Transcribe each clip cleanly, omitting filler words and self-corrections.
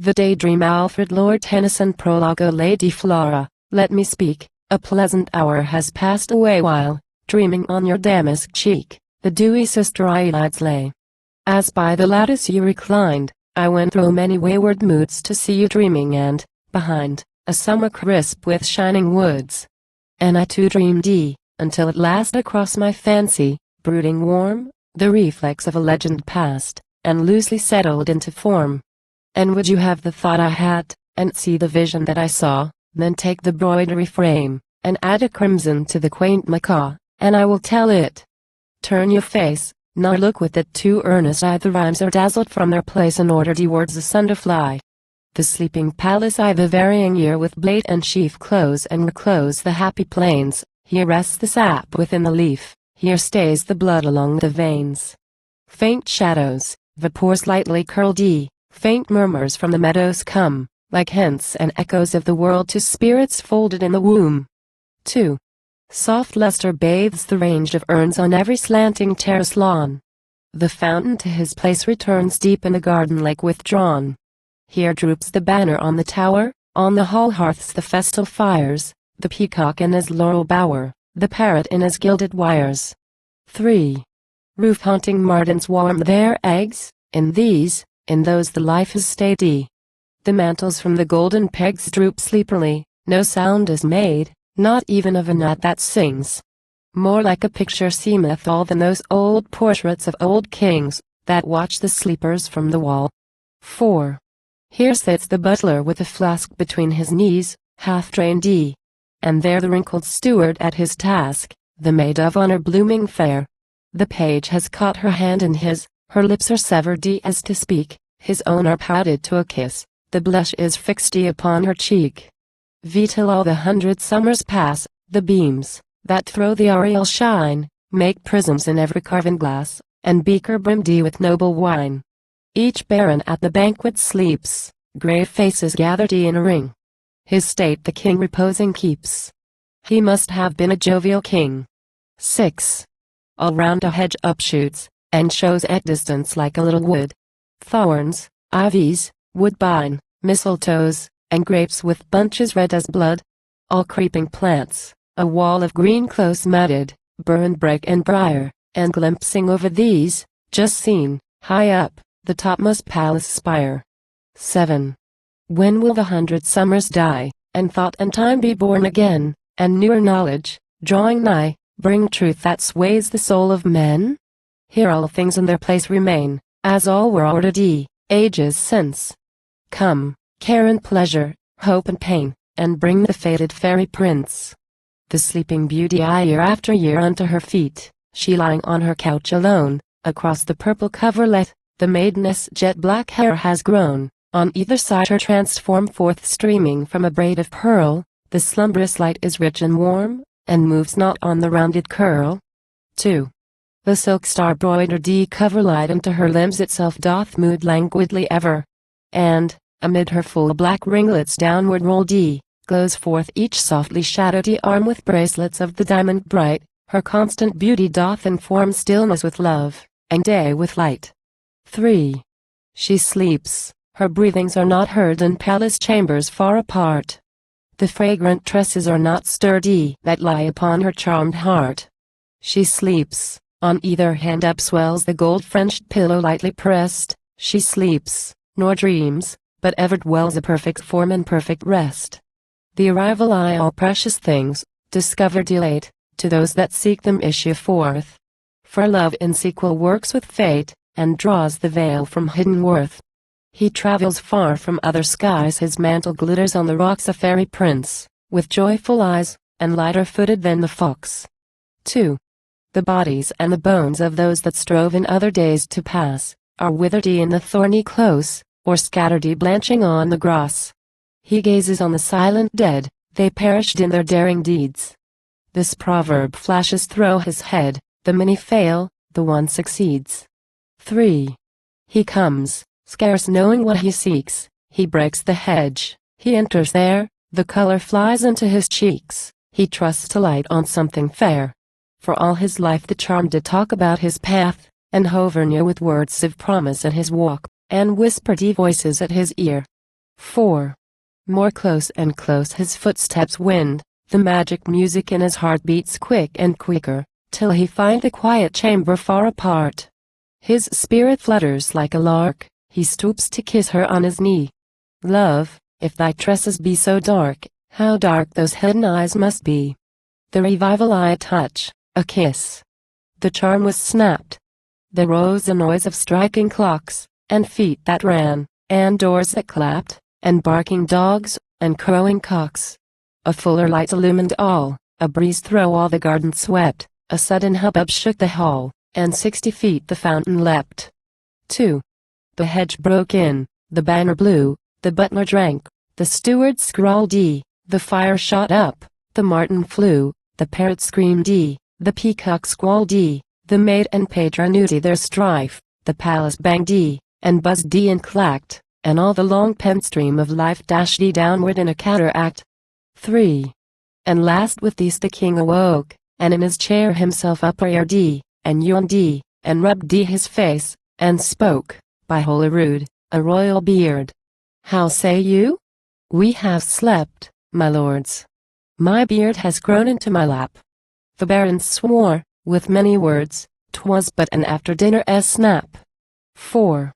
The Daydream. Alfred. Lord Tennyson. Prologue. O Lady Flora, let me speak. A pleasant hour has passed away while, dreaming on your damask cheek, the dewy sister eyelids lay. As by the lattice you reclined, I went through many wayward moods to see you dreaming, and, behind, a summer crisp with shining woods. And I too dreamed until at last across my fancy, brooding warm, the reflex of a legend passed, and loosely settled into form. And would you have the thought I had, and see the vision that I saw, then take the broidery frame, and add a crimson to the quaint macaw, and I will tell it. Turn your face, nor look with it too earnest-eyed. The rhymes are dazzled from their place and ordered words asunder fly. The sleeping palace I the varying year with blade and sheaf close and reclose the happy plains. Here rests the sap within the leaf, here stays the blood along the veins. Faint shadows, vapors lightly curled, faint murmurs from the meadows come, like hints and echoes of the world to spirits folded in the womb. 2. Soft luster bathes the range of urns on every slanting terrace lawn. The fountain to his place returns deep in the garden lake withdrawn. Here droops the banner on the tower, on the hall hearths the festal fires, the peacock in his laurel bower, the parrot in his gilded wires. 3. Roof-haunting martins warm their eggs, in these, in those the life is stayed. The mantles from the golden pegs droop sleepily, no sound is made, not even of a gnat that sings. More like a picture seemeth all than those old portraits of old kings, that watch the sleepers from the wall. 4. Here sits the butler with a flask between his knees, half drained, and there the wrinkled steward at his task, the maid of honor blooming fair. The page has caught her hand in his, her lips are severed as to speak, his own are pouted to a kiss, the blush is fixed upon her cheek. Till all the 100 summers pass, the beams, that throw the aureole shine, make prisms in every carven glass, and beaker brimmed with noble wine. Each baron at the banquet sleeps, grave faces gathered in a ring. His state the king reposing keeps. He must have been a jovial king. 6. All round a hedge upshoots, and shows at distance like a little wood. Thorns, ivies, woodbine, mistletoes, and grapes with bunches red as blood. All creeping plants, a wall of green close matted, burned brake and briar, and glimpsing over these, just seen, high up, the topmost palace spire. 7. When will the 100 summers die, and thought and time be born again, and newer knowledge, drawing nigh, bring truth that sways the soul of men? Here all things in their place remain, as all were ordered ages since. Come, care and pleasure, hope and pain, and bring the fated fairy prince. The sleeping beauty year after year unto her feet, she lying on her couch alone, across the purple coverlet, the maideness jet black hair has grown, on either side her transformed forth streaming from a braid of pearl, the slumberous light is rich and warm, and moves not on the rounded curl. 2. The silk star broidered coverlight unto her limbs itself doth mood languidly ever, and, amid her full black ringlets downward rolled glows forth each softly shadowed arm with bracelets of the diamond bright, her constant beauty doth inform stillness with love, and day with light. 3. She sleeps, her breathings are not heard in palace chambers far apart. The fragrant tresses are not stirred that lie upon her charmed heart. She sleeps, on either hand upswells the gold-fringed pillow lightly pressed, she sleeps, nor dreams, but ever dwells a perfect form and perfect rest. The arrival all precious things, discovered late, to those that seek them issue forth. For love in sequel works with fate, and draws the veil from hidden worth. He travels far from other skies, his mantle glitters on the rocks, a fairy prince, with joyful eyes, and lighter footed than the fox. 2. The bodies and the bones of those that strove in other days to pass, are withered in the thorny close, or scattered blanching on the grass. He gazes on the silent dead, they perished in their daring deeds. This proverb flashes through his head, the many fail, the one succeeds. 3. He comes, scarce knowing what he seeks, he breaks the hedge, he enters there, the color flies into his cheeks, he trusts to light on something fair. For all his life the charm did talk about his path, and hover near with words of promise in his walk, and whispered voices at his ear. 4. More close and close his footsteps wind, the magic music in his heart beats quick and quicker, till he find the quiet chamber far apart. His spirit flutters like a lark, he stoops to kiss her on his knee. Love, if thy tresses be so dark, how dark those hidden eyes must be. The revival I touch, a kiss. The charm was snapped. There rose a noise of striking clocks, and feet that ran, and doors that clapped, and barking dogs, and crowing cocks. A fuller light illumined all, a breeze through all the garden swept, a sudden hubbub shook the hall, and 60 feet the fountain leapt. 2. The hedge broke in, the banner blew, the butler drank, the steward scrawled E, the fire shot up, the martin flew, the parrot screamed E, the peacock squalled E, the maid and page renewed their strife, the palace banged E, and buzzed E and clacked, and all the long pent stream of life dashed E downward in a cataract. 3. And last with these the king awoke, and in his chair himself upreared E, and yawned E, and rubbed E his face, and spoke, by Holyrood, a royal beard. How say you? We have slept, my lords. My beard has grown into my lap. The barons swore, with many words, 'twas but an after-dinner snap. 4.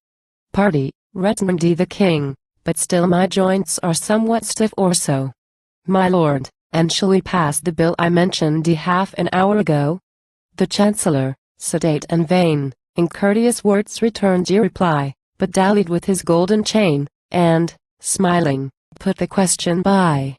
Party, returned the king, but still my joints are somewhat stiff or so. My lord, and shall we pass the bill I mentioned half an hour ago? The chancellor, sedate and vain, in courteous words returned reply, but dallied with his golden chain, and, smiling, put the question by.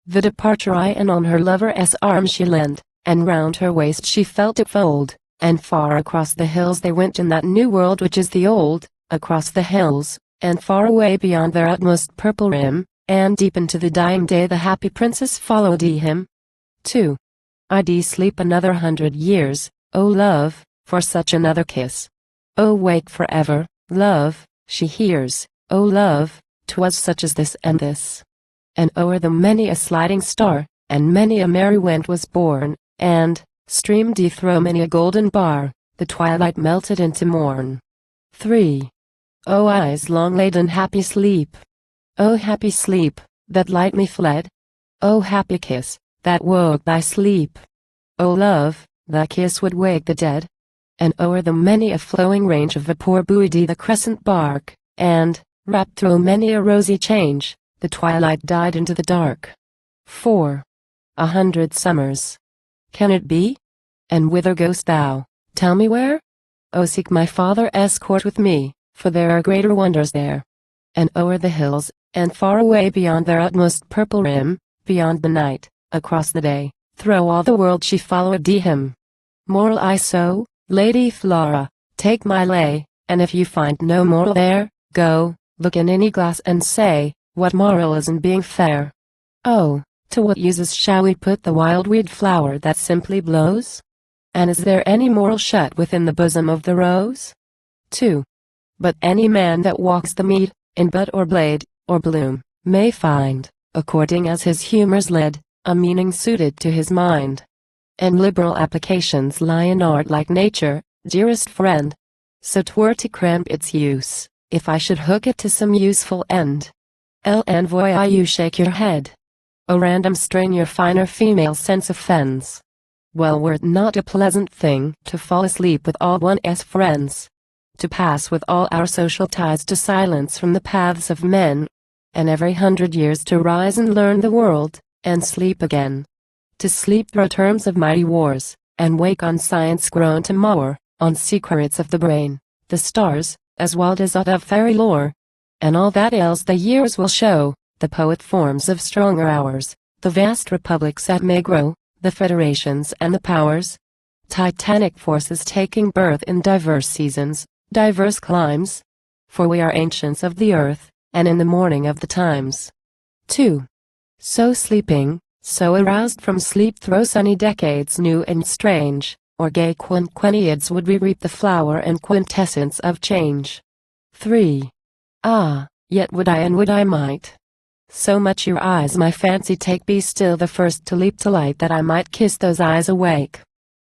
The departure I and on her lover's arm she leaned, and round her waist she felt it fold, and far across the hills they went in that new world which is the old, across the hills, and far away beyond their utmost purple rim, and deep into the dying day the happy princess followed him. 2. I'd sleep another 100 years, O love, for such another kiss. O wake forever, love, she hears, O love, 'twas such as this and this. And o'er them many a sliding star, and many a merry wind was born, and, streamed through many a golden bar, the twilight melted into morn. 3. O eyes long laid in happy sleep. O happy sleep, that lightly fled. O happy kiss, that woke thy sleep. O love, thy kiss would wake the dead. And o'er them many a flowing range of vapor buoyed the crescent bark, and, wrapped through many a rosy change, the twilight died into the dark. 4. 100 summers. Can it be? And whither goest thou? Tell me where? O seek my father's court with me, for there are greater wonders there. And o'er the hills, and far away beyond their utmost purple rim, beyond the night, across the day, through all the world she followed him. Moral I so, Lady Flora, take my lay, and if you find no moral there, go, look in any glass and say, what moral is in being fair? Oh, to what uses shall we put the wild weed flower that simply blows? And is there any moral shut within the bosom of the rose? 2. But any man that walks the mead, in bud or blade, or bloom, may find, according as his humors led, a meaning suited to his mind. And liberal applications lie in art like nature, dearest friend. So 'twere to cramp its use, if I should hook it to some useful end. L'envoy you shake your head. A random strain your finer female sense offends. Well, were it not a pleasant thing to fall asleep with all one's friends? To pass with all our social ties to silence from the paths of men, and every 100 years to rise and learn the world, and sleep again. To sleep through terms of mighty wars, and wake on science grown to more, on secrets of the brain, the stars, as wild as aught of fairy lore. And all that else the years will show, the poet forms of stronger hours, the vast republics that may grow, the federations and the powers. Titanic forces taking birth in diverse seasons, diverse climes. For we are ancients of the earth, and in the morning of the times. 2. So sleeping, so aroused from sleep through sunny decades new and strange, or gay quinquenniads would we reap the flower and quintessence of change. 3. Ah, yet would I and would I might. So much your eyes my fancy take, be still the first to leap to light, that I might kiss those eyes awake.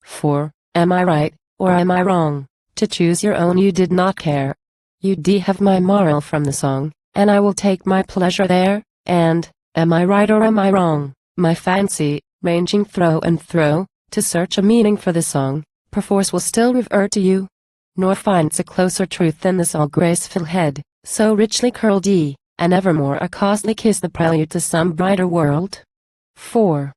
4. Am I right, or am I wrong? To choose your own you did not care. You have my moral from the song, and I will take my pleasure there, and, am I right or am I wrong, my fancy, ranging thro' and thro', to search a meaning for the song, perforce will still revert to you, nor finds a closer truth than this all graceful head, so richly curled and evermore a costly kiss the prelude to some brighter world. 4.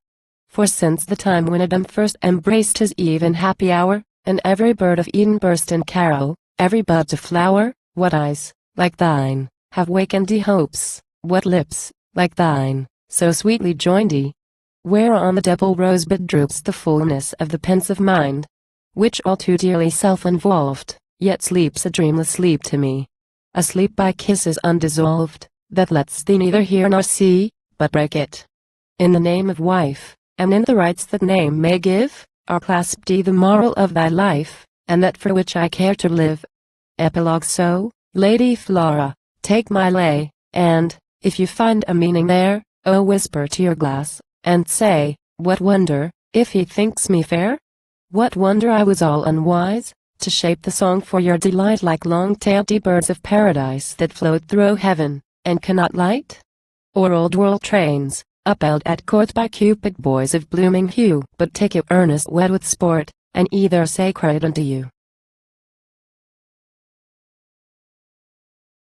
For since the time when Adam first embraced his Eve in happy hour, and every bird of Eden burst in carol, every bud to flower, what eyes, like thine, have wakened hopes, what lips, like thine, so sweetly joined whereon the double rosebud droops the fullness of the pensive mind, which all too dearly self-involved, yet sleeps a dreamless sleep to me, a sleep by kisses undissolved, that lets thee neither hear nor see, but break it. In the name of wife, and in the rights that name may give, are clasped the moral of thy life, and that for which I care to live. Epilogue. So, Lady Flora, take my lay, and, if you find a meaning there, oh whisper to your glass, and say, what wonder, if he thinks me fair? What wonder I was all unwise, to shape the song for your delight like long-tailed birds of paradise that float through heaven, and cannot light? Or old world trains, upheld at court by Cupid boys of blooming hue, but take it earnest wed with sport, and either sacred unto you,